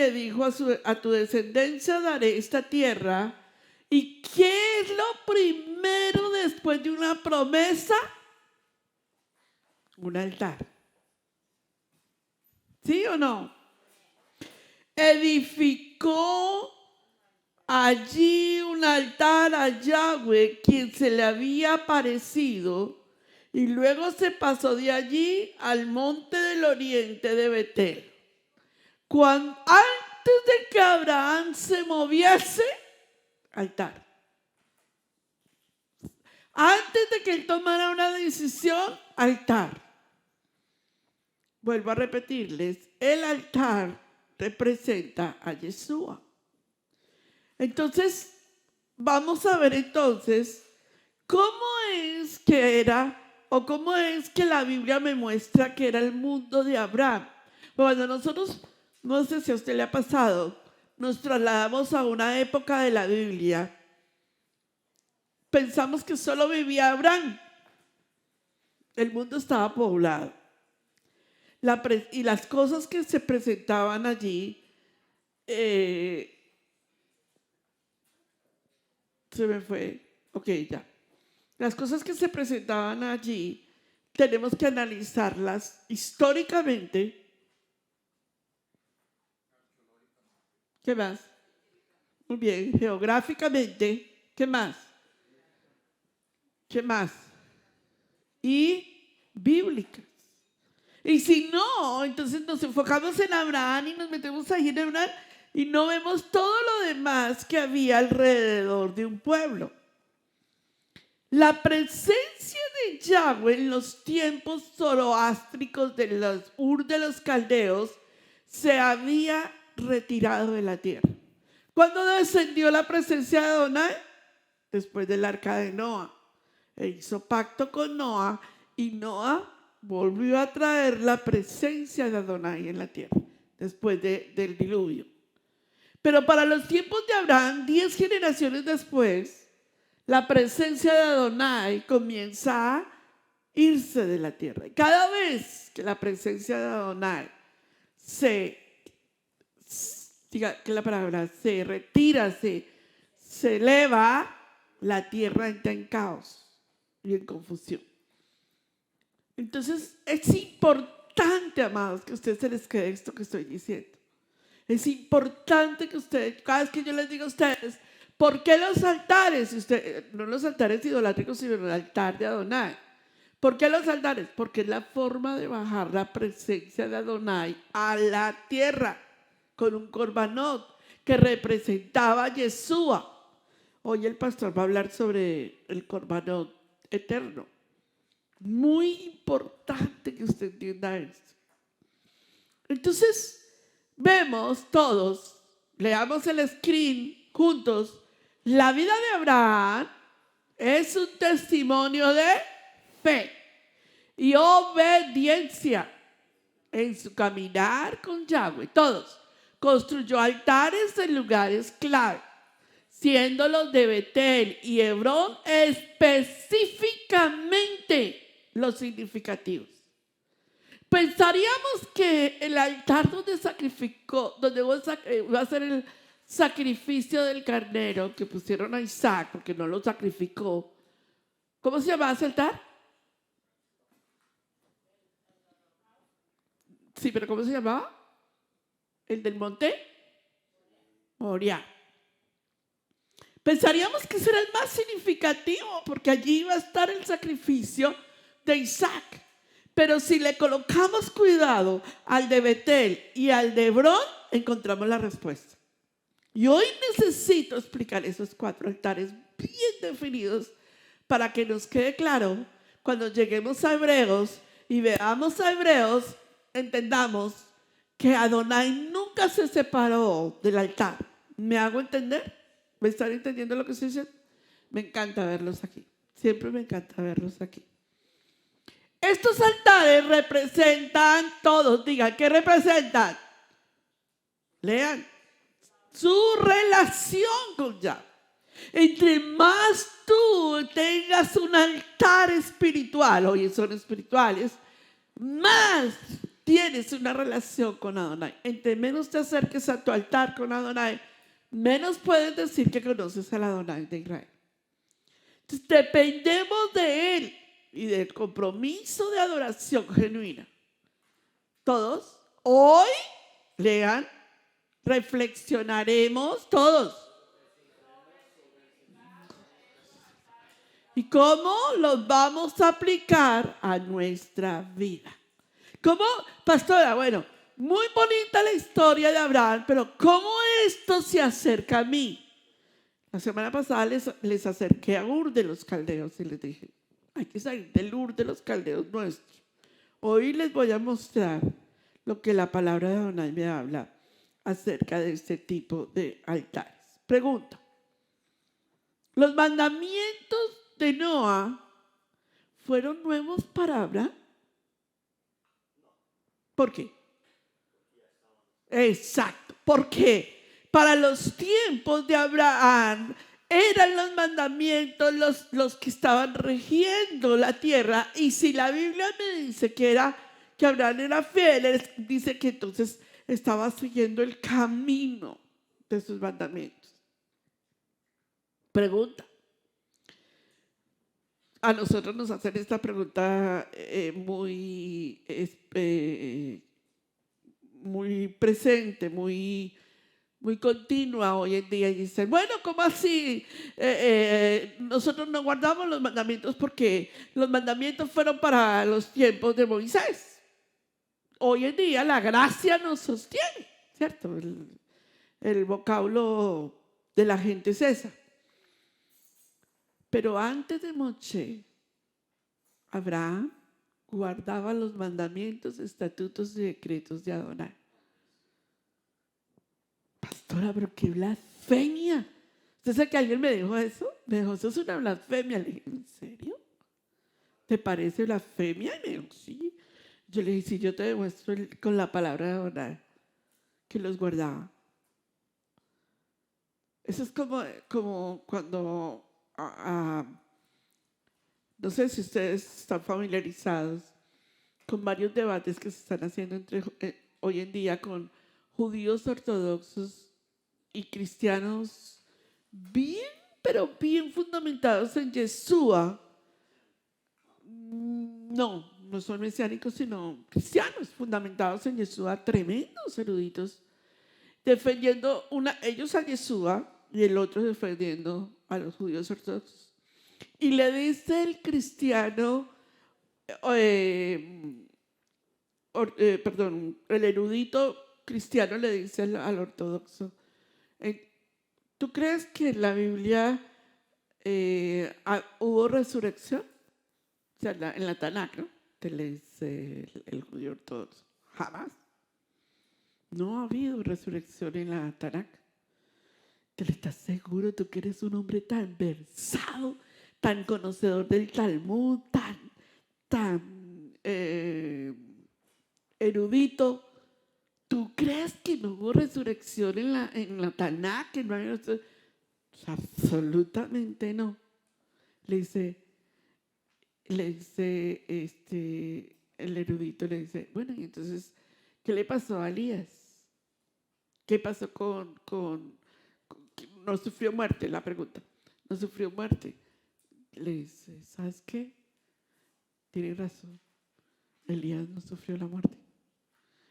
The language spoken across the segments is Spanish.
le dijo a tu descendencia daré esta tierra. ¿Y qué es lo primero después de una promesa? Un altar. ¿Sí o no? Edificó allí un altar a Yahweh, quien se le había aparecido, y luego se pasó de allí al monte del oriente de Betel. Antes de que Abraham se moviese, altar. Antes de que él tomara una decisión, altar. Vuelvo a repetirles, el altar representa a Yeshua. Entonces, vamos a ver entonces cómo es que era o cómo es que la Biblia me muestra que era el mundo de Abraham. Cuando nosotros, no sé si a usted le ha pasado, nos trasladamos a una época de la Biblia, pensamos que solo vivía Abraham. El mundo estaba poblado. Y las cosas que se presentaban allí, se me fue, ok, ya. Las cosas que se presentaban allí, tenemos que analizarlas históricamente. ¿Qué más? Muy bien, geográficamente. ¿Qué más? ¿Qué más? Y bíblicas. Y si no, entonces nos enfocamos en Abraham y nos metemos ahí en Abraham y no vemos todo lo demás que había alrededor de un pueblo. La presencia de Yahweh en los tiempos zoroástricos de los Ur de los Caldeos se había retirado de la tierra. ¿Cuándo descendió la presencia de Adonai? Después del arca de Noa. E hizo pacto con Noa y Noa volvió a traer la presencia de Adonai en la tierra después del diluvio. Pero para los tiempos de Abraham, 10 generaciones después, la presencia de Adonai comienza a irse de la tierra. Y cada vez que la presencia de Adonai se retira, se eleva, la tierra entra en caos y en confusión. Entonces es importante, amados, que a ustedes se les quede esto que estoy diciendo. Es importante que ustedes, cada vez que yo les digo a ustedes, ¿por qué los altares? No los altares idolátricos, sino el altar de Adonai. ¿Por qué los altares? Porque es la forma de bajar la presencia de Adonai a la tierra con un corbanot que representaba a Yeshua. Hoy el pastor va a hablar sobre el corbanot eterno. Muy importante que usted entienda esto. Entonces, vemos todos, leamos el screen juntos. La vida de Abraham es un testimonio de fe y obediencia en su caminar con Yahweh. Todos. Construyó altares en lugares clave, siendo los de Betel y Hebrón específicamente los significativos. Pensaríamos que el altar donde sacrificó, donde va a ser el sacrificio del carnero que pusieron a Isaac, porque no lo sacrificó. ¿Cómo se llamaba ese altar? Sí, pero ¿cómo se llamaba? ¿El del monte? Moriah. Pensaríamos que será el más significativo, porque allí iba a estar el sacrificio de Isaac. Pero si le colocamos cuidado al de Betel y al de Hebrón, encontramos la respuesta. Y hoy necesito explicar esos 4 altares bien definidos para que nos quede claro cuando lleguemos a Hebreos y veamos a Hebreos, entendamos que Adonai nunca se separó del altar. ¿Me hago entender? ¿Me están entendiendo lo que estoy diciendo? Me encanta verlos aquí. Siempre me encanta verlos aquí. Estos altares representan todos. Digan, ¿qué representan? Lean. Su relación con Yahweh. Entre más tú tengas un altar espiritual, oye, son espirituales, más tienes una relación con Adonai, entre menos te acerques a tu altar con Adonai, menos puedes decir que conoces al Adonai de Israel. Entonces, dependemos de Él y del compromiso de adoración genuina. Todos, hoy, lean, reflexionaremos todos. ¿Y cómo los vamos a aplicar a nuestra vida? ¿Cómo, pastora? Bueno, muy bonita la historia de Abraham, pero ¿cómo esto se acerca a mí? La semana pasada les acerqué a Ur de los Caldeos y les dije, hay que salir del Ur de los Caldeos nuestro. Hoy les voy a mostrar lo que la palabra de Adonai me habla acerca de este tipo de altares. Pregunta, ¿los mandamientos de Noa fueron nuevos para Abraham? ¿Por qué? Exacto, porque para los tiempos de Abraham eran los mandamientos los que estaban regiendo la tierra. Y si la Biblia me dice que Abraham era fiel, dice que entonces estaba siguiendo el camino de sus mandamientos. Pregunta. A nosotros nos hacen esta pregunta muy presente, muy continua hoy en día, y dicen, bueno, ¿cómo así? Nosotros no guardamos los mandamientos porque los mandamientos fueron para los tiempos de Moisés. Hoy en día la gracia nos sostiene, ¿cierto? El vocablo de la gente es esa. Pero antes de Moshe, Abraham guardaba los mandamientos, estatutos y decretos de Adonai. Pastora, pero qué blasfemia. ¿Usted sabe que alguien me dijo eso? Me dijo, eso es una blasfemia. Le dije, ¿en serio? ¿Te parece blasfemia? Y me dijo, sí. Yo le dije, sí, yo te demuestro con la palabra de Adonai que los guardaba. Eso es como cuando, no sé si ustedes están familiarizados con varios debates que se están haciendo hoy en día con judíos ortodoxos y cristianos bien, pero bien fundamentados en Yeshua. No son mesiánicos, sino cristianos fundamentados en Yeshua, tremendos eruditos, defendiendo ellos a Yeshua y el otro defendiendo a los judíos ortodoxos. Y le dice el cristiano, el erudito cristiano le dice al ortodoxo, ¿tú crees que en la Biblia hubo resurrección? O sea, en la Tanakh, ¿no? Te le dice el judío ortodoxo, jamás. No ha habido resurrección en la Tanakh. ¿Te le estás seguro? Tú que eres un hombre tan versado, tan conocedor del Talmud, tan erudito. ¿Tú crees que no hubo resurrección en la Tanakh? Que no hay resurrección? Absolutamente no. Le dice el erudito, le dice, bueno, y entonces, ¿qué le pasó a Elías? ¿Qué pasó no sufrió muerte? La pregunta, no sufrió muerte. Le dice, ¿sabes qué? Tiene razón, Elías no sufrió la muerte.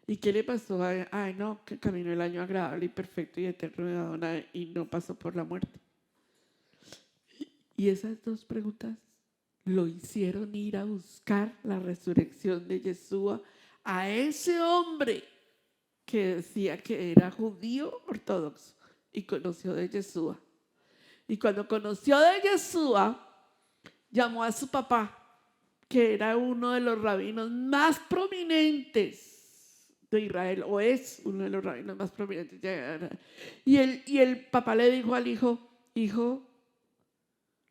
¿Y qué le pasó? Ay, no, que caminó el año agradable y perfecto y eterno de Adonai y no pasó por la muerte. Y esas dos preguntas lo hicieron ir a buscar la resurrección de Yeshua a ese hombre que decía que era judío ortodoxo y conoció de Yeshua. Y cuando conoció de Yeshua, llamó a su papá, que era uno de los rabinos más prominentes de Israel, o es uno de los rabinos más prominentes de Israel. Y el papá le dijo al hijo, hijo,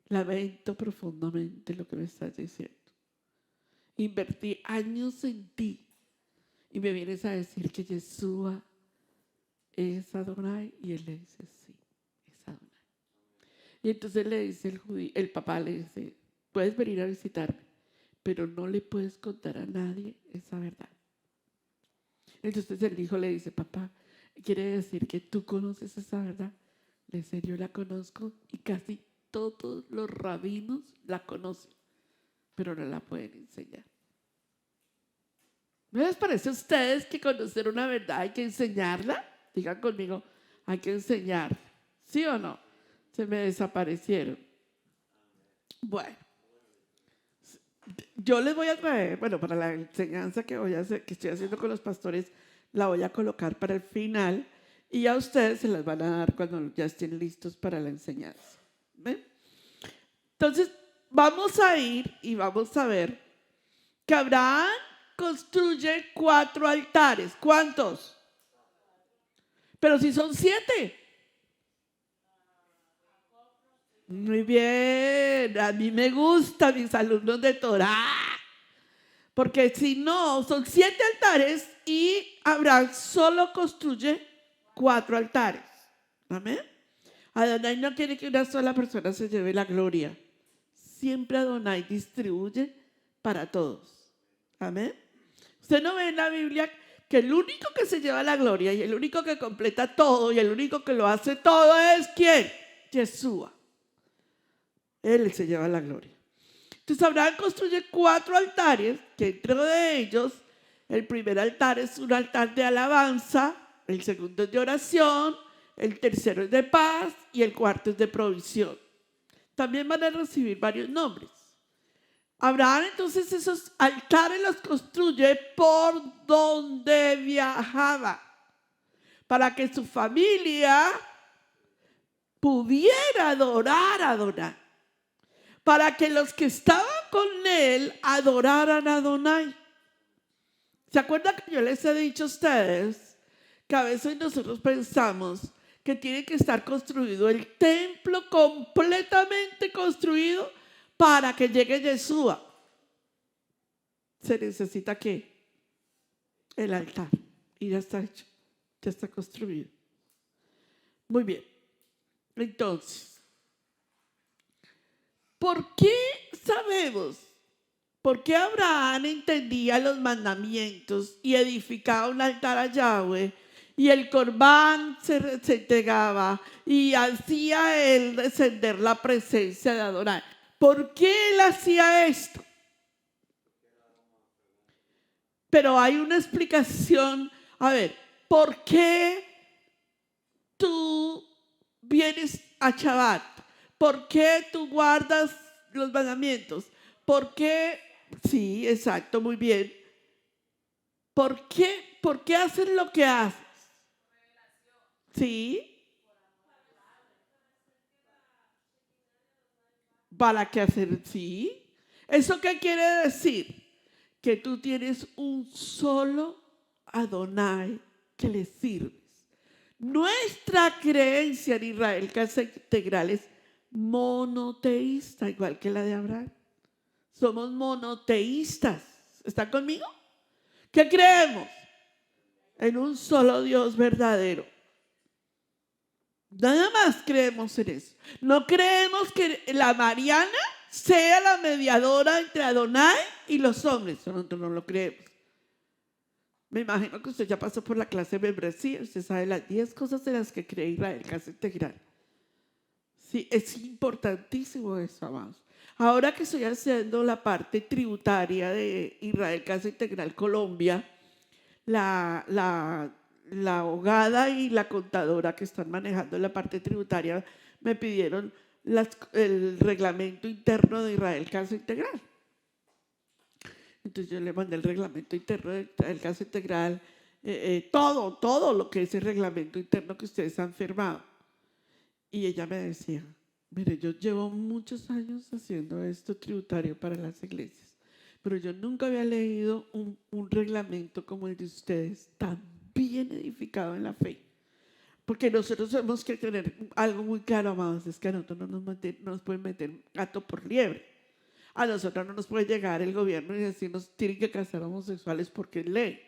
lamento profundamente lo que me estás diciendo. Invertí años en ti y me vienes a decir que Yeshua es Adonai. Y él le dice, sí, es Adonai. Y entonces le dice el papá le dice, puedes venir a visitarme, pero no le puedes contar a nadie esa verdad. Entonces el hijo le dice, papá, ¿quiere decir que tú conoces esa verdad? Le dice, yo la conozco y casi todos los rabinos la conocen, pero no la pueden enseñar. ¿No les parece a ustedes que conocer una verdad hay que enseñarla? Digan conmigo, hay que enseñar. ¿Sí o no? Se me desaparecieron. Bueno, yo les voy a traer, bueno, para la enseñanza que voy a hacer, que estoy haciendo con los pastores, la voy a colocar para el final y a ustedes se las van a dar cuando ya estén listos para la enseñanza. ¿Ven? Entonces, vamos a ir y vamos a ver que Abraham construye 4 altares. ¿Cuántos? Pero si son 7. Muy bien, a mí me gustan mis alumnos de Torá, porque si no, son 7 altares y Abraham solo construye 4 altares. Amén. Adonai no quiere que una sola persona se lleve la gloria. Siempre Adonai distribuye para todos. Amén. Usted no ve en la Biblia que el único que se lleva la gloria y el único que completa todo y el único que lo hace todo es ¿quién? Yeshua. Él se lleva la gloria. Entonces Abraham construye 4 altares, que dentro de ellos el primer altar es un altar de alabanza, el segundo es de oración, el tercero es de paz y el cuarto es de provisión. También van a recibir varios nombres. Abraham entonces esos altares los construye por donde viajaba, para que su familia pudiera adorar a Adonai, para que los que estaban con él adoraran a Adonai. ¿Se acuerdan que yo les he dicho a ustedes que a veces nosotros pensamos que tiene que estar construido el templo completamente construido para que llegue Yeshua? Se necesita ¿qué? El altar. Y ya está hecho, ya está construido. Muy bien. Entonces, ¿por qué sabemos? ¿Por qué Abraham entendía los mandamientos y edificaba un altar a Yahweh? Y el corbán se entregaba y hacía él descender la presencia de Adonai. ¿Por qué él hacía esto? Pero hay una explicación. A ver, ¿por qué tú vienes a Shabbat? ¿Por qué tú guardas los mandamientos? ¿Por qué? Sí, exacto, muy bien. ¿Por qué haces lo que haces? Sí. ¿Para qué hacer? Sí. ¿Eso qué quiere decir? Que tú tienes un solo Adonai que le sirves. Nuestra creencia en Israel Casa Integral es monoteísta, igual que la de Abraham. Somos monoteístas. ¿Están conmigo? ¿Qué creemos? En un solo Dios verdadero. Nada más creemos en eso. No creemos que la Mariana sea la mediadora entre Adonai y los hombres. Nosotros no lo creemos. Me imagino que usted ya pasó por la clase de membresía. Usted sabe las 10 cosas de las que cree Israel Casa Integral. Sí, es importantísimo eso, amados. Ahora que estoy haciendo la parte tributaria de Israel Casa Integral Colombia, la abogada y la contadora que están manejando la parte tributaria me pidieron el reglamento interno de Israel Casa Integral. Entonces yo le mandé el reglamento interno de Israel Casa Integral, todo lo que es el reglamento interno que ustedes han firmado. Y ella me decía, mire, yo llevo muchos años haciendo esto tributario para las iglesias, pero yo nunca había leído un reglamento como el de ustedes, tan bien edificado en la fe. Porque nosotros tenemos que tener algo muy claro, amados, es que a nosotros no nos pueden meter gato por liebre. A nosotros no nos puede llegar el gobierno y decirnos tienen que casar homosexuales porque es ley.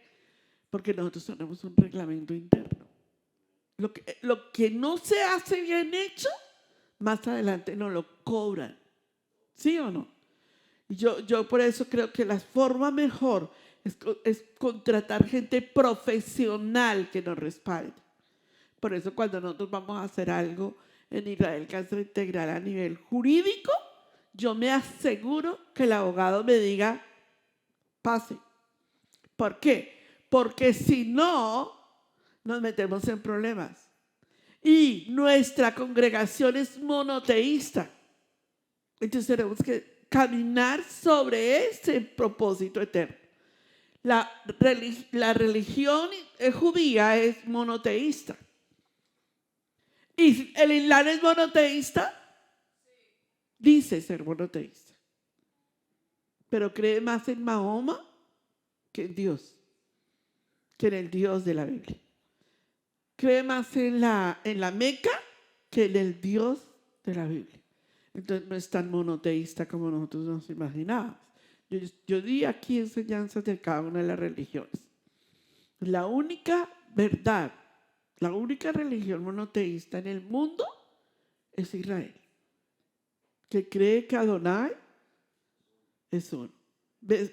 Porque nosotros tenemos un reglamento interno. Lo que no se hace bien hecho, más adelante nos lo cobran. ¿Sí o no? Yo por eso creo que la forma mejor es contratar gente profesional que nos respalde. Por eso cuando nosotros vamos a hacer algo en Israel Cáncer Integral a nivel jurídico, yo me aseguro que el abogado me diga, pase. ¿Por qué? Porque si no, nos metemos en problemas. Y nuestra congregación es monoteísta. Entonces tenemos que caminar sobre ese propósito eterno. La religión judía es monoteísta. ¿Y el Islam es monoteísta? Dice ser monoteísta. Pero cree más en Mahoma que en Dios, que en el Dios de la Biblia. Cree más en la Meca que en el Dios de la Biblia. Entonces no es tan monoteísta como nosotros nos imaginábamos. Yo di aquí enseñanzas de cada una de las religiones. La única verdad, la única religión monoteísta en el mundo es Israel, que cree que Adonai es uno.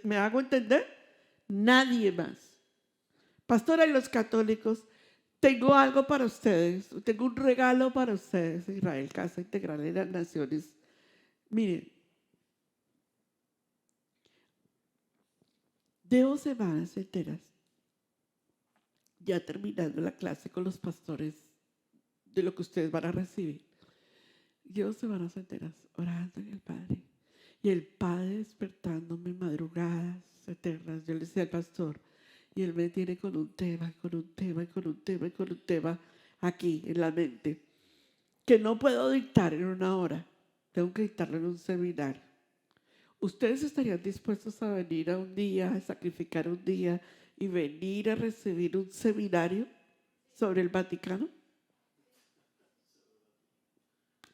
¿Me hago entender? Nadie más. Pastora, y los católicos, tengo algo para ustedes, tengo un regalo para ustedes, Israel, Casa Integral de las Naciones. Miren, de 2 semanas enteras, ya terminando la clase con los pastores de lo que ustedes van a recibir, llevo 2 semanas enteras orando en el Padre, y el Padre despertándome madrugadas eternas. Yo le decía al pastor, y él me tiene con un tema aquí en la mente, que no puedo dictar en 1 hora, tengo que dictarlo en un seminario. ¿Ustedes estarían dispuestos a venir a un día, a sacrificar un día y venir a recibir un seminario sobre el Vaticano?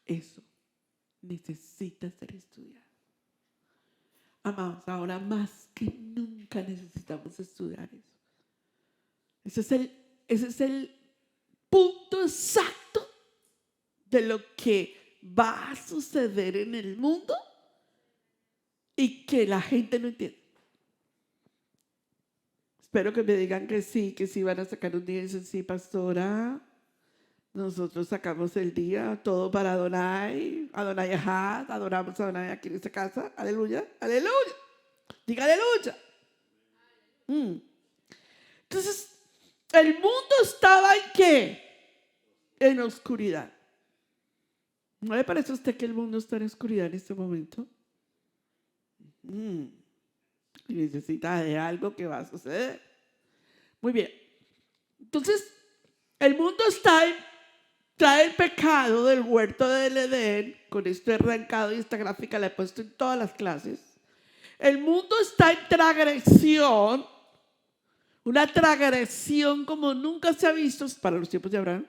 Eso necesita ser estudiado. Amados, ahora más que nunca necesitamos estudiar eso. Ese es el punto exacto de lo que va a suceder en el mundo y que la gente no entiende. Espero que me digan que sí van a sacar un día y dicen, sí, pastora, nosotros sacamos el día, todo para Adonai, Adonai Ahad, adoramos a Adonai aquí en esta casa, aleluya, aleluya, diga aleluya. Entonces, el mundo estaba ¿en qué? En oscuridad. ¿No le parece a usted que el mundo está en oscuridad en este momento? Y necesita de algo que va a suceder. Muy bien. Entonces, el mundo trae el pecado del huerto del Edén. Con esto he arrancado y esta gráfica la he puesto en todas las clases. El mundo está en transgresión, una transgresión como nunca se ha visto para los tiempos de Abraham.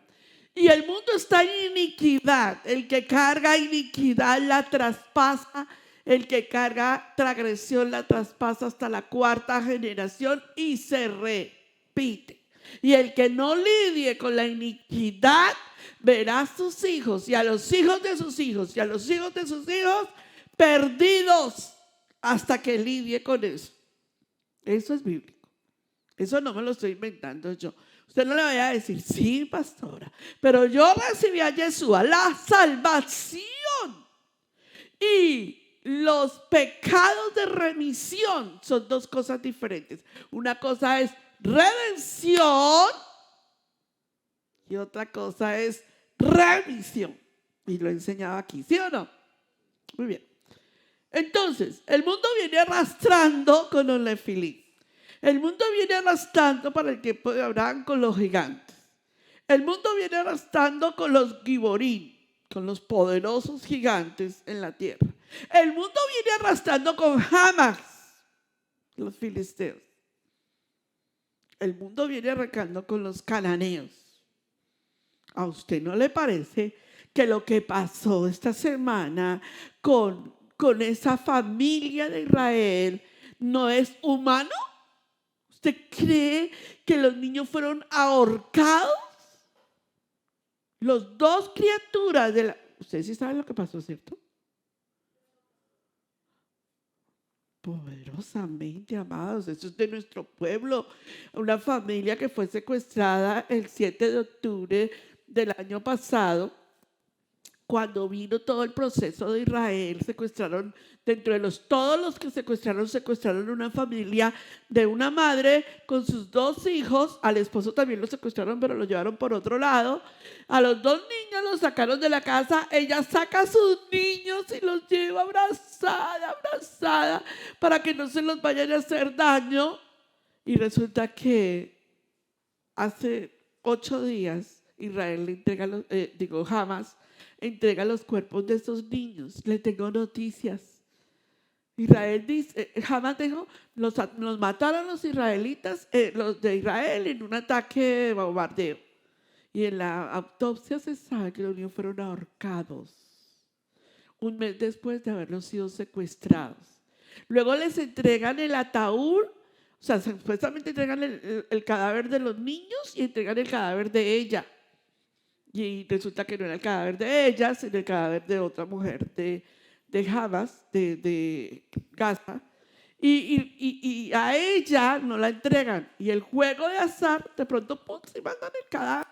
Y el mundo está en iniquidad. El que carga iniquidad la traspasa. El que carga transgresión la traspasa hasta la 4ª generación y se repite. Y el que no lidie con la iniquidad verá a sus hijos y a los hijos de sus hijos y a los hijos de sus hijos perdidos hasta que lidie con eso. Eso es bíblico. Eso no me lo estoy inventando yo. Usted no le vaya a decir, sí, pastora, pero yo recibí a Yeshua, la salvación y los pecados de remisión son 2 cosas diferentes. Una cosa es redención y otra cosa es remisión. Y lo he enseñado aquí, ¿sí o no? Muy bien. Entonces, el mundo viene arrastrando con los nefilim. El mundo viene arrastrando para el tiempo de Abraham con los gigantes. El mundo viene arrastrando con los giborim, con los poderosos gigantes en la tierra. El mundo viene arrastrando con Hamas, los filisteos. El mundo viene arrancando con los cananeos. ¿A usted no le parece que lo que pasó esta semana con esa familia de Israel no es humano? ¿Usted cree que los niños fueron ahorcados? Los 2 criaturas de la... Ustedes sí saben lo que pasó, ¿cierto? Poderoso. hermosamente, amados. Eso es de nuestro pueblo. Una familia que fue secuestrada el 7 de octubre del año pasado. Cuando vino todo el proceso de Israel, secuestraron, dentro de todos los que secuestraron una familia de una madre con sus 2 hijos. Al esposo también lo secuestraron, pero lo llevaron por otro lado. A los 2 niños los sacaron de la casa. Ella saca a sus niños y los lleva abrazada, para que no se los vayan a hacer daño. Y resulta que hace 8 días Israel le entrega, Hamas entrega los cuerpos de esos niños. Le tengo noticias. Israel dice, Hamas dijo, los mataron los israelitas, los de Israel, en un ataque de bombardeo. Y en la autopsia se sabe que los niños fueron ahorcados un mes después de haberlos sido secuestrados. Luego les entregan el ataúd, o sea, supuestamente entregan el cadáver de los niños y entregan el cadáver de ella. Y resulta que no era el cadáver de ella, sino el cadáver de otra mujer de Hamas, de Gaza. Y a ella no la entregan. Y el juego de azar, de pronto, ¡pum!, se mandan el cadáver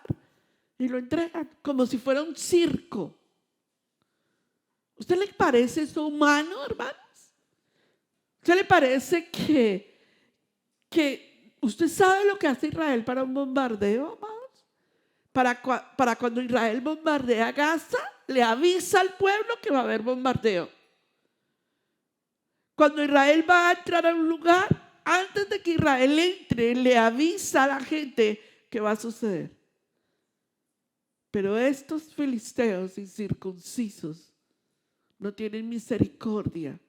y lo entregan como si fuera un circo. ¿Usted le parece eso humano, hermanos? ¿Usted le parece que usted sabe lo que hace Israel para un bombardeo, amados? Para cuando Israel bombardea Gaza, le avisa al pueblo que va a haber bombardeo. Cuando Israel va a entrar a un lugar, antes de que Israel entre, le avisa a la gente que va a suceder. Pero estos filisteos incircuncisos no tienen misericordia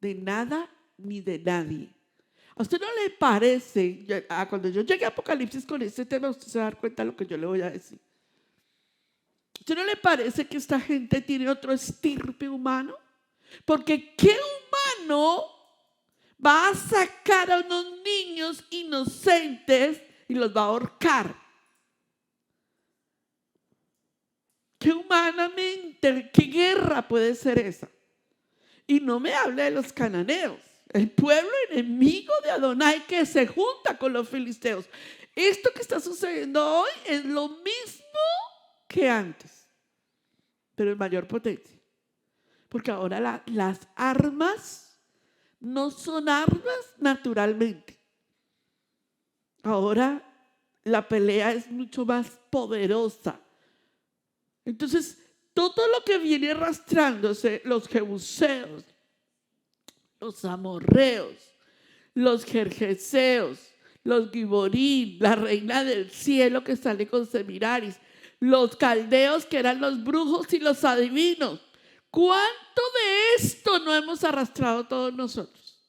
de nada ni de nadie. ¿A usted no le parece? Cuando yo llegue a Apocalipsis con este tema, usted se va a dar cuenta de lo que yo le voy a decir. ¿A usted no le parece que esta gente tiene otro estirpe humano? Porque ¿qué humano va a sacar a unos niños inocentes y los va a ahorcar? ¿Qué humanamente, qué guerra puede ser esa? Y no me hable de los cananeos, el pueblo enemigo de Adonai que se junta con los filisteos. Esto que está sucediendo hoy es lo mismo que antes, pero en mayor potencia. Porque ahora las armas no son armas naturalmente. Ahora la pelea es mucho más poderosa. Entonces, todo lo que viene arrastrándose, los jebuseos, los amorreos, los jerjeseos, los giborín, la reina del cielo que sale con Semiraris, los caldeos que eran los brujos y los adivinos. ¿Cuánto de esto no hemos arrastrado todos nosotros?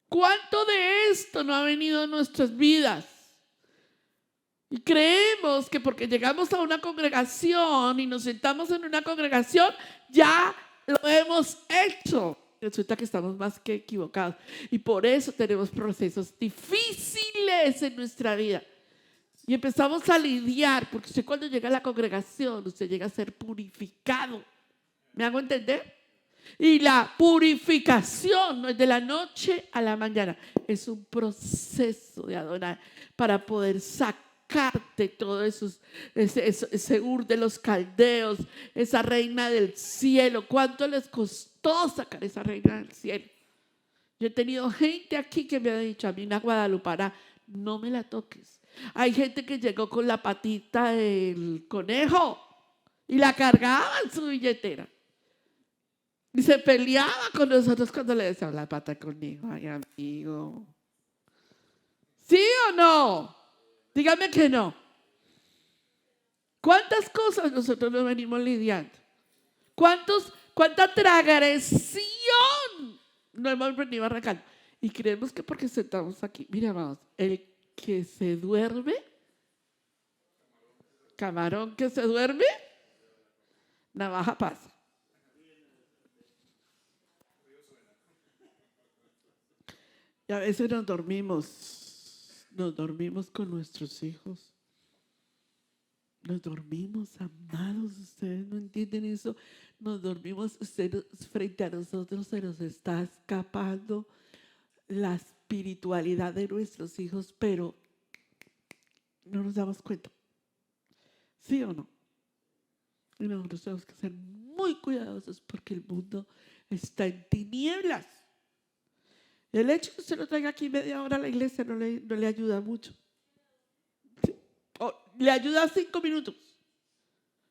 ¿Cuánto de esto no ha venido a nuestras vidas? Y creemos que porque llegamos a una congregación y nos sentamos en una congregación, ya lo hemos hecho. Resulta que estamos más que equivocados. Y por eso tenemos procesos difíciles en nuestra vida. Y empezamos a lidiar, porque usted cuando llega a la congregación, usted llega a ser purificado. ¿Me hago entender? Y la purificación no es de la noche a la mañana. Es un proceso de Adonai para poder sacarte todo ese Ur de los caldeos, esa reina del cielo. ¿Cuánto les costó sacar esa reina del cielo? Yo he tenido gente aquí que me ha dicho: a mí una guadalupana no me la toques. Hay gente que llegó con la patita del conejo y la cargaba en su billetera. Y se peleaba con nosotros cuando le decíamos la pata del conejo. Ay, amigo. ¿Sí o no? Dígame que no. ¿Cuántas cosas nosotros nos venimos lidiando? ¿Cuánta transgresión no hemos venido arrancando? Y creemos que porque sentamos aquí, mira, vamos, el que se duerme, camarón que se duerme, navaja pasa. Y a veces nos dormimos con nuestros hijos. Nos dormimos, amados, ustedes no entienden eso. Nos dormimos, ustedes frente a nosotros se nos está escapando la espiritualidad de nuestros hijos, pero no nos damos cuenta. ¿Sí o no? Y nosotros tenemos que ser muy cuidadosos porque el mundo está en tinieblas. El hecho de que usted lo traiga aquí media hora a la iglesia no le ayuda mucho. ¿Sí? O le ayuda 5 minutos.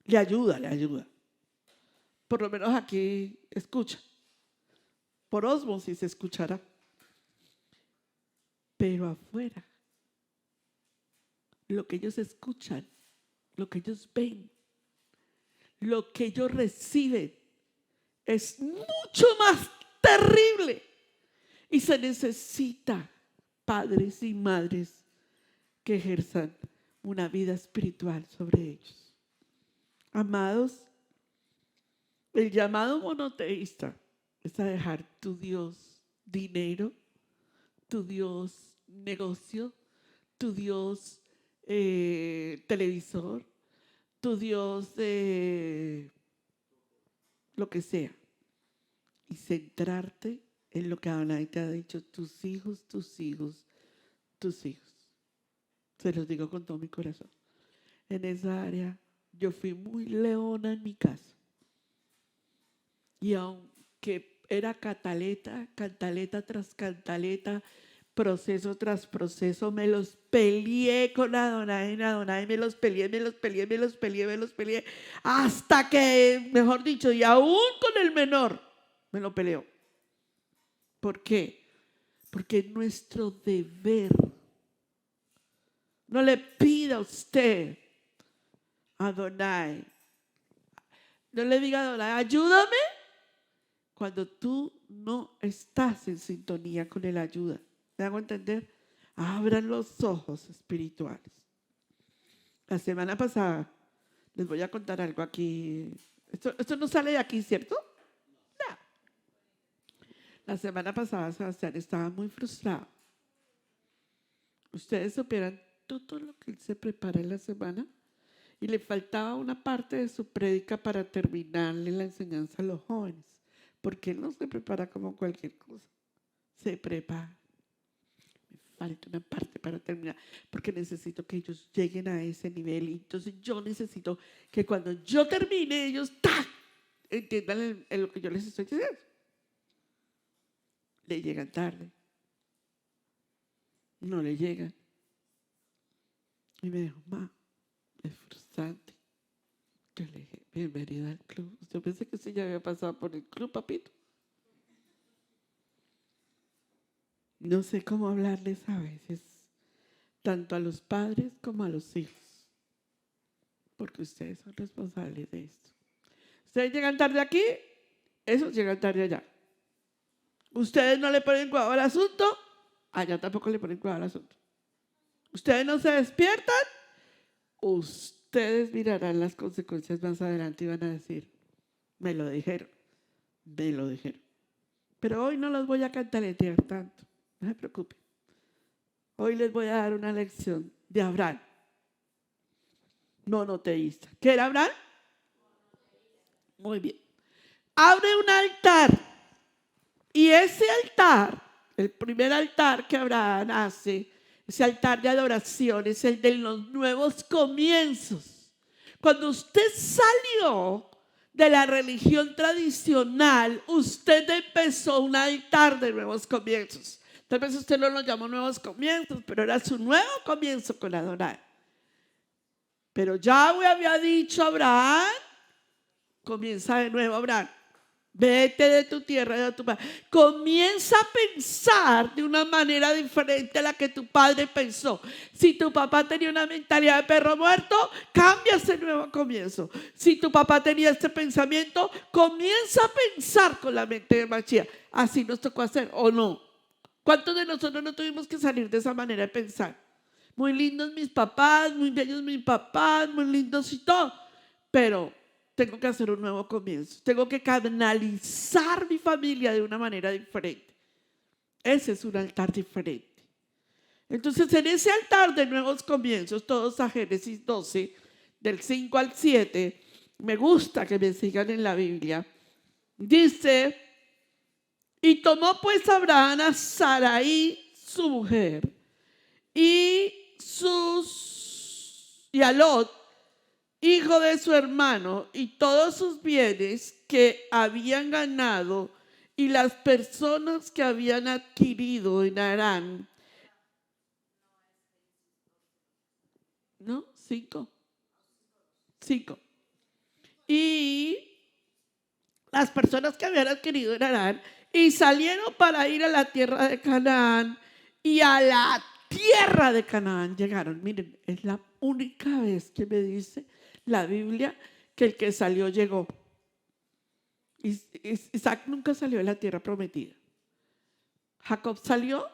Le ayuda. Por lo menos aquí escucha. Por ósmosis se escuchará. Pero afuera, lo que ellos escuchan, lo que ellos ven, lo que ellos reciben es mucho más terrible. Y se necesita padres y madres que ejerzan una vida espiritual sobre ellos. Amados, el llamado monoteísta es a dejar tu Dios dinero, tu Dios negocio, tu Dios televisor, tu Dios lo que sea, y centrarte en lo que Adonai te ha dicho, tus hijos. Se los digo con todo mi corazón. En esa área yo fui muy leona en mi casa. Y aunque era cantaleta tras cantaleta, proceso tras proceso, me los peleé con Adonai, me los peleé, hasta que, mejor dicho, y aún con el menor, me lo peleó. ¿Por qué? Porque es nuestro deber. No le pida a usted a Adonai, no le diga a Adonai, ayúdame, cuando tú no estás en sintonía con el ayuda. ¿Me hago entender? Abran los ojos espirituales. La semana pasada, les voy a contar algo aquí. Esto no sale de aquí, ¿cierto? No. La semana pasada Sebastián estaba muy frustrado. Ustedes supieran todo lo que él se prepara en la semana y le faltaba una parte de su prédica para terminarle la enseñanza a los jóvenes. Porque él no se prepara como cualquier cosa. Se prepara. Me falta una parte para terminar. Porque necesito que ellos lleguen a ese nivel. Y entonces yo necesito que cuando yo termine, ellos entiendan en lo que yo les estoy diciendo. Le llegan tarde. No le llegan. Y me dijo, ma, es frustrante. Yo le dije, bienvenida al club. Yo pensé que usted ya había pasado por el club, papito. No sé cómo hablarles a veces, tanto a los padres como a los hijos, porque ustedes son responsables de esto. Ustedes llegan tarde aquí, esos llegan tarde allá. Ustedes no le ponen cuidado al asunto, allá tampoco le ponen cuidado al asunto. Ustedes no se despiertan, ustedes mirarán las consecuencias más adelante y van a decir, me lo dijeron. Pero hoy no los voy a cantaletear tanto, no se preocupen. Hoy les voy a dar una lección de Abraham, monoteísta. ¿Qué era Abraham? Muy bien. Abre un altar y ese altar, el primer altar que Abraham hace, ese altar de adoración es el de los nuevos comienzos. Cuando usted salió de la religión tradicional, usted empezó un altar de nuevos comienzos. Tal vez usted no lo llamó nuevos comienzos, pero era su nuevo comienzo con Adonai. Pero Yahweh había dicho a Abraham, comienza de nuevo, Abraham. Vete de tu tierra y de tu padre. Comienza a pensar de una manera diferente a la que tu padre pensó. Si tu papá tenía una mentalidad de perro muerto, cambia ese nuevo comienzo. Si tu papá tenía este pensamiento, comienza a pensar con la mente de Mashiach. Así nos tocó hacer, ¿o no? ¿Cuántos de nosotros no tuvimos que salir de esa manera de pensar? Muy lindos mis papás, muy bellos mis papás, muy lindos y todo, pero tengo que hacer un nuevo comienzo. Tengo que canalizar mi familia de una manera diferente. Ese es un altar diferente. Entonces, en ese altar de nuevos comienzos, todos a Génesis 12, del 5 al 7, me gusta que me sigan en la Biblia, dice Y tomó pues Abraham a Sarai, su mujer, y a Lot, hijo de su hermano, y todos sus bienes que habían ganado, y las personas que habían adquirido en Harán. ¿No? Cinco. Y las personas que habían adquirido en Harán, y salieron para ir a la tierra de Canaán, y a la tierra de Canaán llegaron. Miren, es la única vez que me dice la Biblia que el que salió llegó. Isaac nunca salió de la tierra prometida. Jacob salió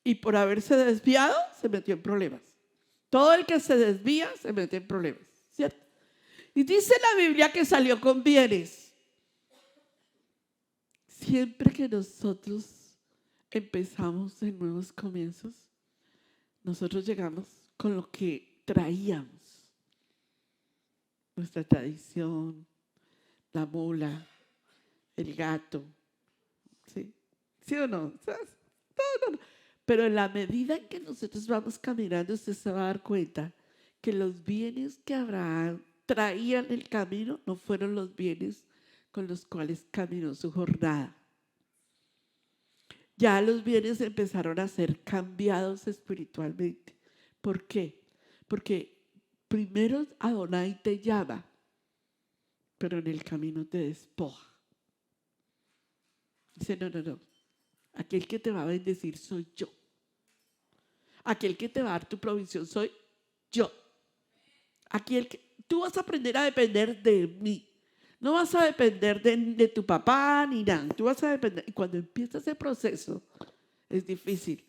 y por haberse desviado se metió en problemas. Todo el que se desvía se mete en problemas, ¿cierto? Y dice la Biblia que salió con bienes. Siempre que nosotros empezamos en nuevos comienzos, nosotros llegamos con lo que traíamos. Nuestra tradición, la mula, el gato. ¿Sí? ¿Sí o no? No. Pero en la medida en que nosotros vamos caminando, usted se va a dar cuenta que los bienes que Abraham traía en el camino no fueron los bienes con los cuales caminó su jornada. Ya los bienes empezaron a ser cambiados espiritualmente. ¿Por qué? Porque primero Adonai te llama, pero en el camino te despoja. Dice, no. Aquel que te va a bendecir soy yo. Aquel que te va a dar tu provisión soy yo. Tú vas a aprender a depender de mí. No vas a depender de tu papá ni nada. Tú vas a depender. Y cuando empieza ese proceso, es difícil.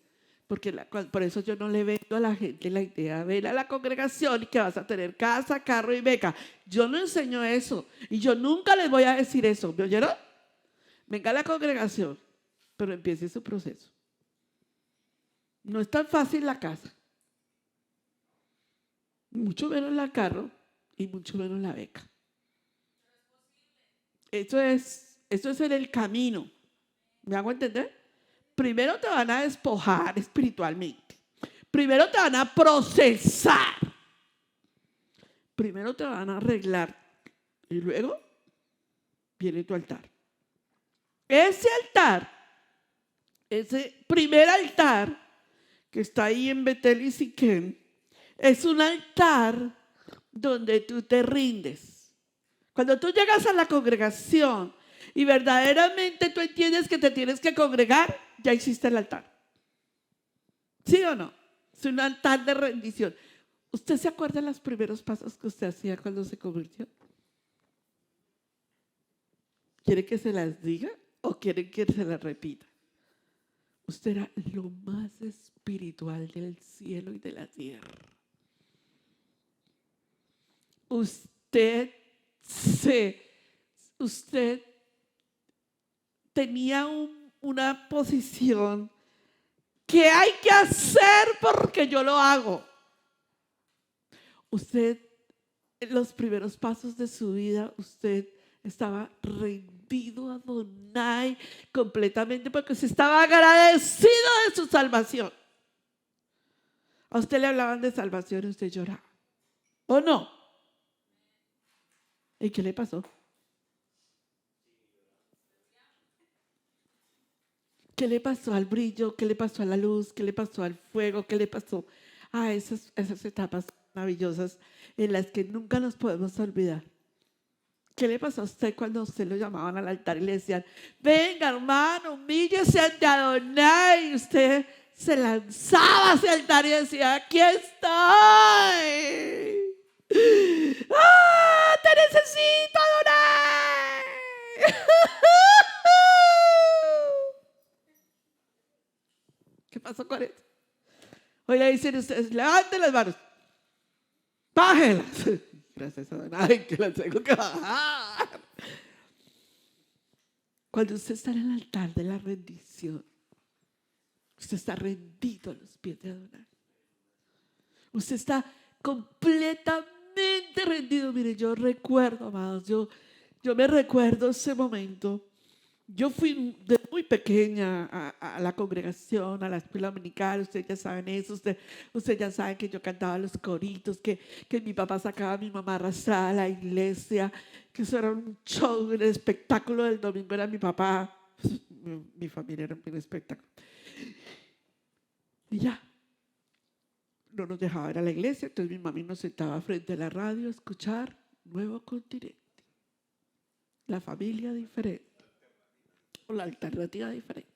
Porque por eso yo no le vendo a la gente la idea, ven a la congregación y que vas a tener casa, carro y beca. Yo no enseño eso. Y yo nunca les voy a decir eso. ¿Me oyeron? Venga a la congregación, pero empiece su proceso. No es tan fácil la casa. Mucho menos la carro y mucho menos la beca. Eso es en el camino. ¿Me hago entender? Primero te van a despojar espiritualmente. Primero te van a procesar. Primero te van a arreglar. Y luego viene tu altar. Ese altar, ese primer altar que está ahí en Betel y Siquem, es un altar donde tú te rindes. Cuando tú llegas a la congregación y verdaderamente tú entiendes que te tienes que congregar, ya hiciste el altar. ¿Sí o no? Es un altar de rendición. ¿Usted se acuerda de los primeros pasos que usted hacía cuando se convirtió? ¿Quiere que se las diga o quiere que se las repita? Usted era lo más espiritual del cielo y de la tierra. Usted tenía una posición que hay que hacer porque yo lo hago. Usted, en los primeros pasos de su vida, usted estaba rendido a Adonai completamente porque usted estaba agradecido de su salvación. A usted le hablaban de salvación y usted lloraba. ¿O no? ¿Y qué le pasó? ¿Qué le pasó al brillo? ¿Qué le pasó a la luz? ¿Qué le pasó al fuego? ¿Qué le pasó a esas etapas maravillosas en las que nunca nos podemos olvidar? ¿Qué le pasó a usted cuando a usted lo llamaban al altar y le decían, venga hermano, humíllese ante Adonai? Y usted se lanzaba hacia el altar y decía, aquí estoy. ¡Ah, te necesito, Adonai! ¿Qué pasó con eso? Hoy le dicen ustedes, levanten las manos, bájenlas. Gracias a Adonai que las tengo que bajar. Cuando usted está en el altar de la rendición, usted está rendido a los pies de Adonai. Usted está completamente rendido. Mire, yo recuerdo, amados, yo me recuerdo ese momento Yo fui de muy pequeña a la congregación, a la escuela dominical. Ustedes ya saben eso. Ustedes ya saben que yo cantaba los coritos, que mi papá sacaba a mi mamá arrastrada a la iglesia, que eso era un show, el espectáculo del domingo era mi papá. Mi familia era un espectáculo. Y ya, no nos dejaba ir a la iglesia. Entonces mi mami nos sentaba frente a la radio a escuchar Nuevo Continente, la familia diferente, o la alternativa diferente.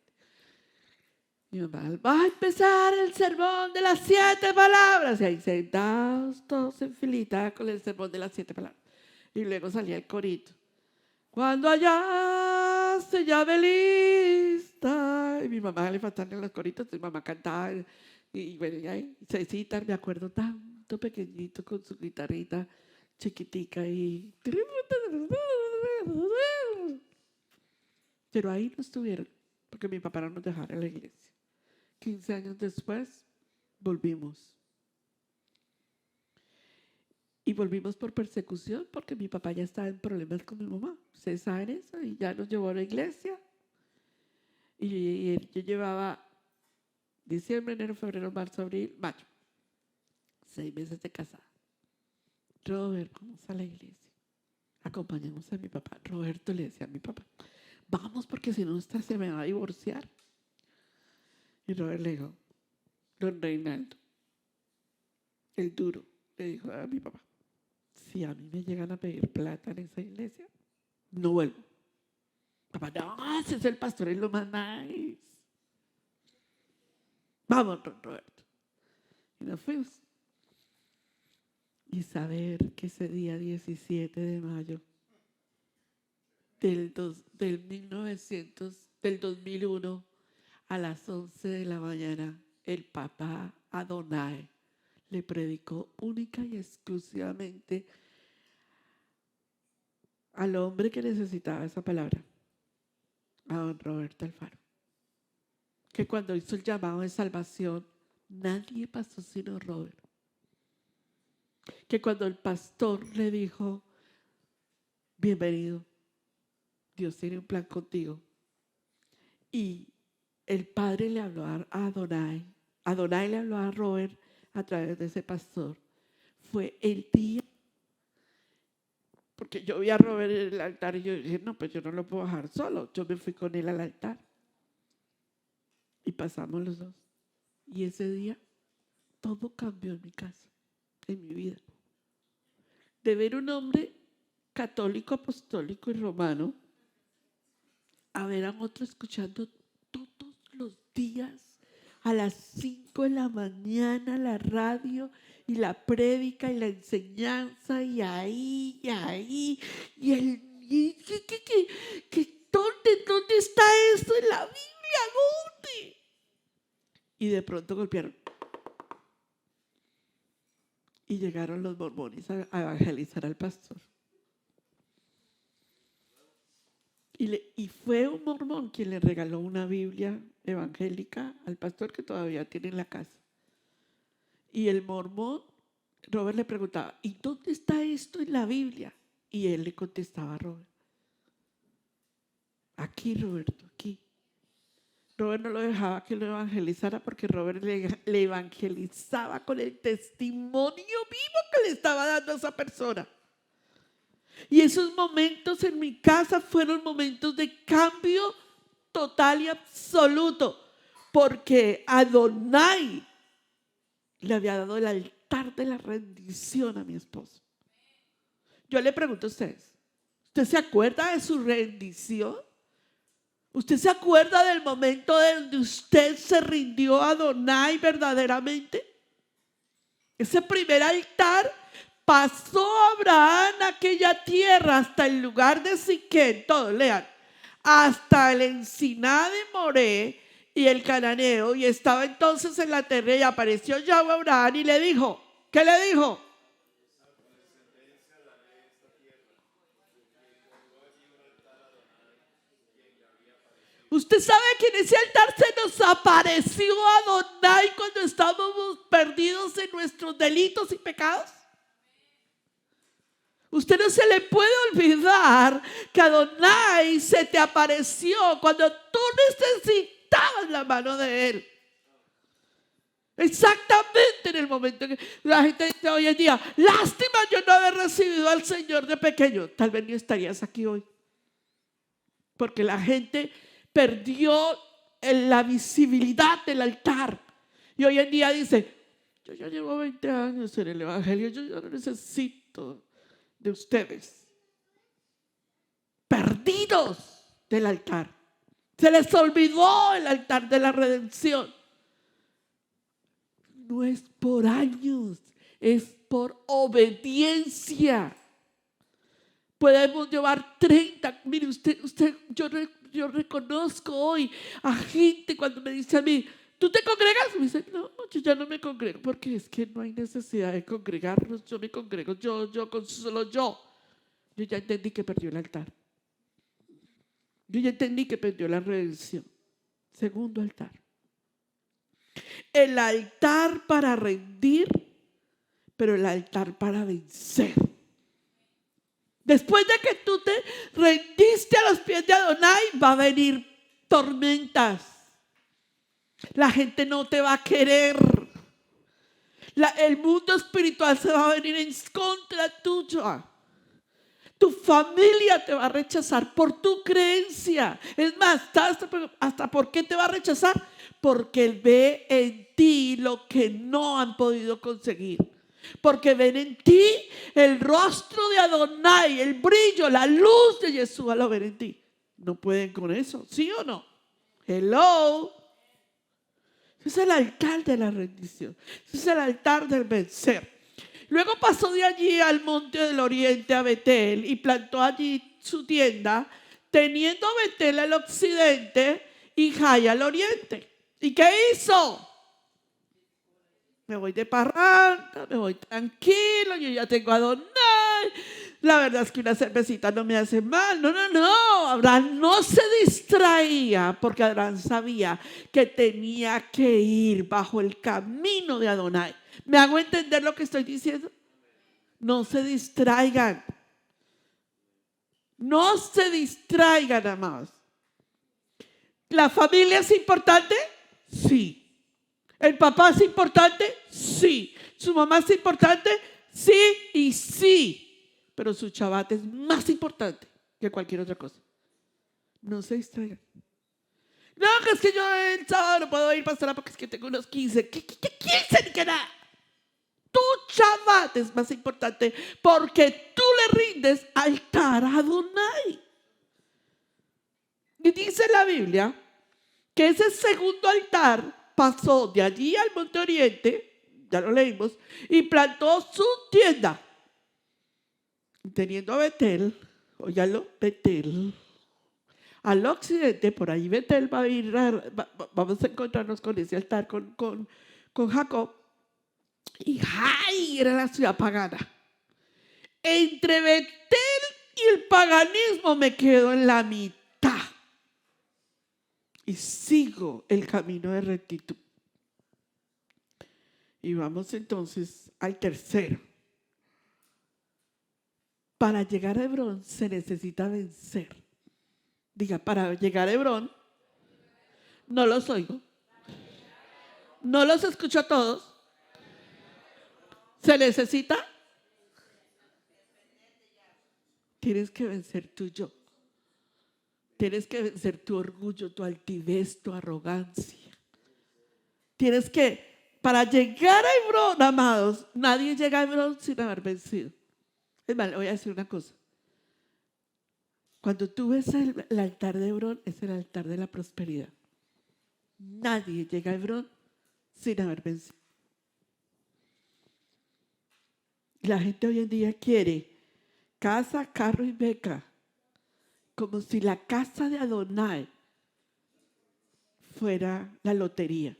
Mi mamá, va a empezar el sermón de las 7 palabras. Y ahí sentados todos en filita con el sermón de las 7 palabras. Y luego salía el corito. Cuando allá se llame lista. Y mi mamá le faltaban los coritos. Mi mamá cantaba. Y bueno, y ahí Cecita, me acuerdo tanto pequeñito con su guitarrita chiquitica y... Pero ahí no estuvieron, porque mi papá no nos dejaba en la iglesia. 15 años después, volvimos. Y volvimos por persecución, porque mi papá ya estaba en problemas con mi mamá. Ustedes saben eso, y ya nos llevó a la iglesia. Y yo llevaba diciembre, enero, febrero, marzo, abril, mayo. 6 meses de casada. Robert, vamos a la iglesia. Acompañamos a mi papá. Roberto le decía a mi papá, vamos porque si no esta se me va a divorciar. Y Robert le dijo, don Reinaldo, el duro, le dijo a mi papá, si a mí me llegan a pedir plata en esa iglesia, no vuelvo. Papá, no, ese es el pastor, es lo más nice. Vamos, don Roberto. Y nos fuimos. Y saber que ese día 17 de mayo del 2001 a las 11 de la mañana, el papá Adonai le predicó única y exclusivamente al hombre que necesitaba esa palabra, a don Roberto Alfaro. Que cuando hizo el llamado de salvación, nadie pasó sino Robert. Que cuando el pastor le dijo, bienvenido, Dios tiene un plan contigo. Y el padre le habló a Adonai, Adonai le habló a Robert a través de ese pastor. Fue el día, porque yo vi a Robert en el altar y yo dije, no, pues yo no lo puedo dejar solo. Yo me fui con él al altar. Y pasamos los dos. Y ese día, todo cambió en mi casa, en mi vida. De ver un hombre católico, apostólico y romano, a ver a otro escuchando todos los días a las 5 de la mañana la radio y la prédica y la enseñanza y ahí ¿dónde está esto en la Biblia? ¿Dónde? Y de pronto golpearon. Y llegaron los mormones a evangelizar al pastor. Y fue un mormón quien le regaló una Biblia evangélica al pastor que todavía tiene en la casa. Y el mormón, Robert le preguntaba, ¿y dónde está esto en la Biblia? Y él le contestaba a Robert, aquí, Roberto, aquí. Robert no lo dejaba que lo evangelizara porque Robert le evangelizaba con el testimonio vivo que le estaba dando a esa persona. Y esos momentos en mi casa fueron momentos de cambio total y absoluto, porque Adonai le había dado el altar de la rendición a mi esposo. Yo le pregunto a ustedes, ¿usted se acuerda de su rendición? ¿Usted se acuerda del momento donde usted se rindió a Adonai verdaderamente? Ese primer altar pasó Abraham a aquella tierra hasta el lugar de Siquén, todos lean, hasta el encinar de Moré y el cananeo, y estaba entonces en la tierra y apareció Yahweh a Abraham y le dijo, ¿qué le dijo? Usted sabe que en ese altar se nos apareció Adonai cuando estábamos perdidos en nuestros delitos y pecados. Usted no se le puede olvidar que Adonai se te apareció cuando tú necesitabas la mano de Él. Exactamente en el momento que la gente dice hoy en día, lástima yo no haber recibido al Señor de pequeño. Tal vez no estarías aquí hoy. Porque la gente perdió la visibilidad del altar. Y hoy en día dice, yo ya llevo 20 años en el Evangelio, yo ya no necesito de ustedes. Perdidos del altar. Se les olvidó el altar de la redención. No es por años, es por obediencia. Podemos llevar 30. Mire, yo reconozco hoy a gente cuando me dice a mí, ¿tú te congregas? Me dice, no, yo ya no me congrego porque es que no hay necesidad de congregarnos. Yo me congrego, yo con solo yo. Yo ya entendí que perdió el altar. Yo ya entendí que perdió la redención. Segundo altar. El altar para rendir, pero el altar para vencer. Después de que tú te rendiste a los pies de Adonai, va a venir tormentas. La gente no te va a querer. El mundo espiritual se va a venir en contra tuya. Tu familia te va a rechazar por tu creencia. Es más, ¿hasta por qué te va a rechazar? Porque Él ve en ti lo que no han podido conseguir. Porque ven en ti el rostro de Adonai, el brillo, la luz de Yeshua lo ven en ti. No pueden con eso, ¿sí o no? Hello. Ese es el altar de la rendición. Ese es el altar del vencer. Luego pasó de allí al monte del oriente a Betel y plantó allí su tienda, teniendo Betel al occidente y Jai al oriente. ¿Y qué hizo? Me voy de parranda, me voy tranquilo, yo ya tengo a Adonai. La verdad es que una cervecita no me hace mal. No. Abraham no se distraía porque Abraham sabía que tenía que ir bajo el camino de Adonai. ¿Me hago entender lo que estoy diciendo? No se distraigan. No se distraigan, amados. ¿La familia es importante? Sí. ¿El papá es importante? Sí. ¿Su mamá es importante? Sí y sí. Pero su Shabbat es más importante que cualquier otra cosa. No se distraigan. No, que es que yo el sábado no puedo ir, pastora, porque es que tengo unos 15. ¿Qué 15 ni qué nada? Tu Shabbat es más importante porque tú le rindes altar a Adonai. Y dice la Biblia que ese segundo altar pasó de allí al monte oriente, ya lo leímos, y plantó su tienda. Teniendo a Betel, óyalo, Betel, al occidente, por ahí Betel va a ir, vamos a encontrarnos con ese altar con Jacob. Y Jai era la ciudad pagana. Entre Betel y el paganismo me quedo en la mitad. Y sigo el camino de rectitud. Y vamos entonces al tercero. Para llegar a Hebrón se necesita vencer. Diga, para llegar a Hebrón, no los oigo. No los escucho a todos. Se necesita. Tienes que vencer tu yo. Tienes que vencer tu orgullo, tu altivez, tu arrogancia. Tienes que, para llegar a Hebrón, amados, nadie llega a Hebrón sin haber vencido. Es más, le voy a decir una cosa. Cuando tú ves el altar de Hebrón, es el altar de la prosperidad. Nadie llega a Hebrón sin haber vencido. La gente hoy en día quiere casa, carro y beca, como si la casa de Adonai fuera la lotería.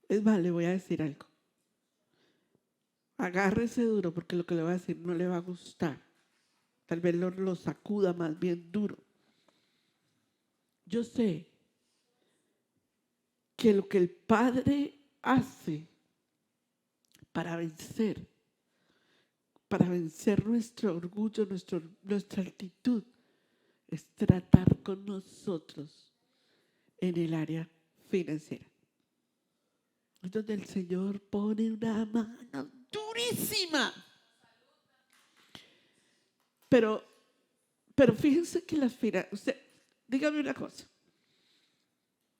Es más, le voy a decir algo. Agárrese duro porque lo que le voy a decir no le va a gustar. Tal vez lo sacuda más bien duro. Yo sé que lo que el Padre hace para vencer para vencer nuestro orgullo, nuestra actitud, es tratar con nosotros en el área financiera. Es donde el Señor pone una mano durísima. Pero fíjense que las finanzas, usted, dígame una cosa.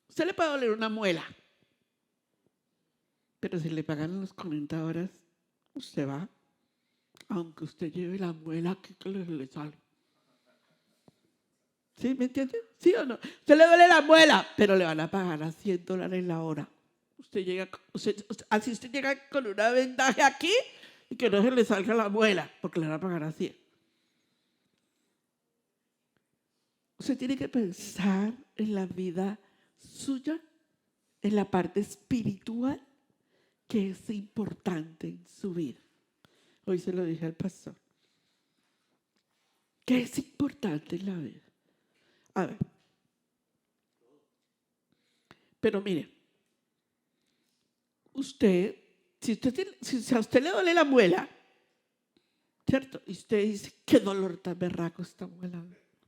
Usted le puede doler una muela, pero si le pagan las 40 horas, usted va, aunque usted lleve la muela aquí que le sale. ¿Sí? ¿Me entiende? ¿Sí o no? Usted le duele la muela, pero le van a pagar a $100 la hora. Así usted llega con una vendaje aquí y que no se le salga la muela, porque le van a pagar a 100. Usted tiene que pensar en la vida suya, en la parte espiritual que es importante en su vida. Hoy se lo dije al pastor. ¿Qué es importante en la vida? A ver. Pero mire, si a usted le duele la muela, ¿cierto? Y usted dice, qué dolor tan berraco esta muela.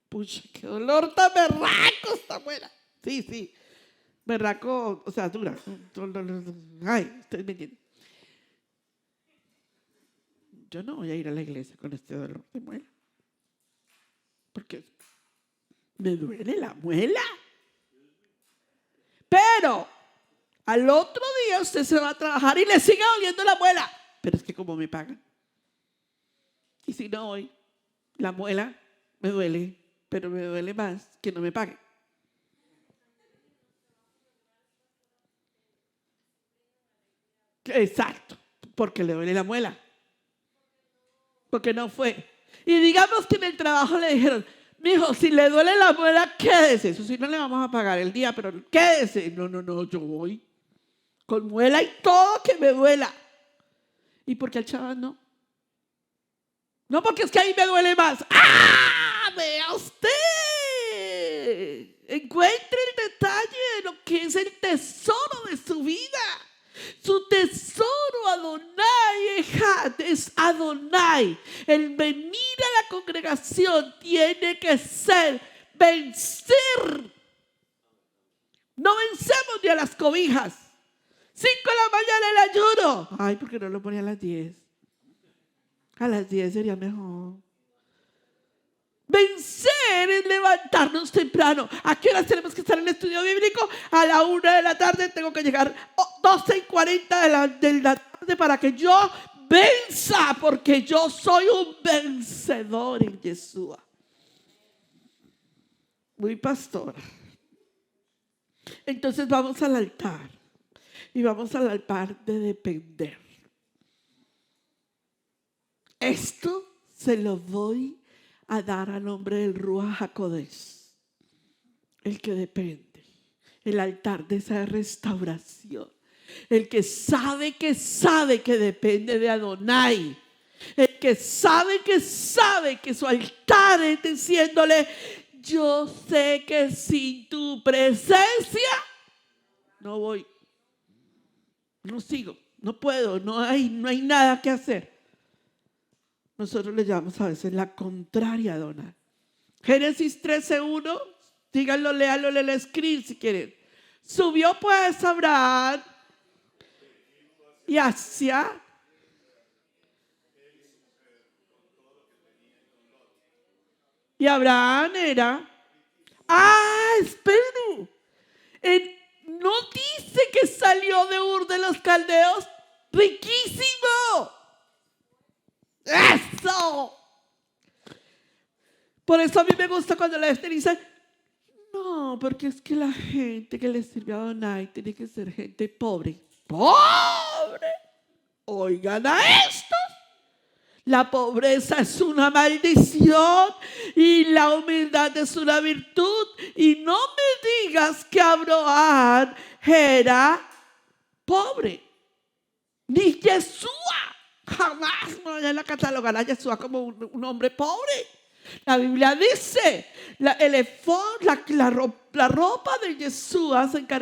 Pucha, qué dolor tan berraco esta muela. Sí. Berraco, o sea, dura. Ay, ustedes me entienden. Yo no voy a ir a la iglesia con este dolor de muela. Porque me duele la muela. Pero al otro día usted se va a trabajar y le sigue doliendo la muela. Pero es que como me pagan. Y si no voy, la muela me duele, pero me duele más que no me paguen. Exacto, porque le duele la muela. Porque no fue. Y digamos que en el trabajo le dijeron, mijo, si le duele la muela, quédese. Eso sí, no le vamos a pagar el día, pero quédese. No, yo voy. Con muela y todo que me duela. ¿Y por qué al chaval no? No, porque es que ahí me duele más. ¡Ah! Vea usted. Encuentre el detalle de lo que es el tesoro de su vida. Su tesoro Adonai es Adonai. El venir a la congregación tiene que ser vencer. No vencemos ni a las cobijas. 5 de la mañana el ayuno. Ay, ¿por qué no lo ponía a las 10? A las 10 sería mejor. Vencer es levantarnos temprano. ¿A qué horas tenemos que estar en el estudio bíblico? A la 1 de la tarde. Tengo que llegar 12:40 de la tarde para que yo venza, porque yo soy un vencedor en Yeshua. Muy pastora. Entonces vamos al altar. Y vamos al altar de depender. Esto se lo doy a dar a nombre del Ruach HaKodesh, el que depende, el altar de esa restauración, el que sabe que depende de Adonai, el que sabe que su altar es diciéndole, yo sé que sin tu presencia no voy, no sigo, no puedo, no hay nada que hacer. Nosotros le llamamos a veces la contraria a Adonai. Génesis 13:1, díganlo, léanlo, le escriben si quieren. Subió pues Abraham y hacia y Abraham era espera, no dice que salió de Ur de los Caldeos riquísimo. ¡Eso! Por eso a mí me gusta cuando la gente dice, no, porque es que la gente que le sirve a Adonai tiene que ser gente pobre. ¡Pobre! Oigan a estos. La pobreza es una maldición y la humildad es una virtud. Y no me digas que Abraham era pobre. Ni Yeshua. Jamás me vayan a catalogar a Yeshua como un hombre pobre. La Biblia dice, el efod, la ropa de Yeshua se encarga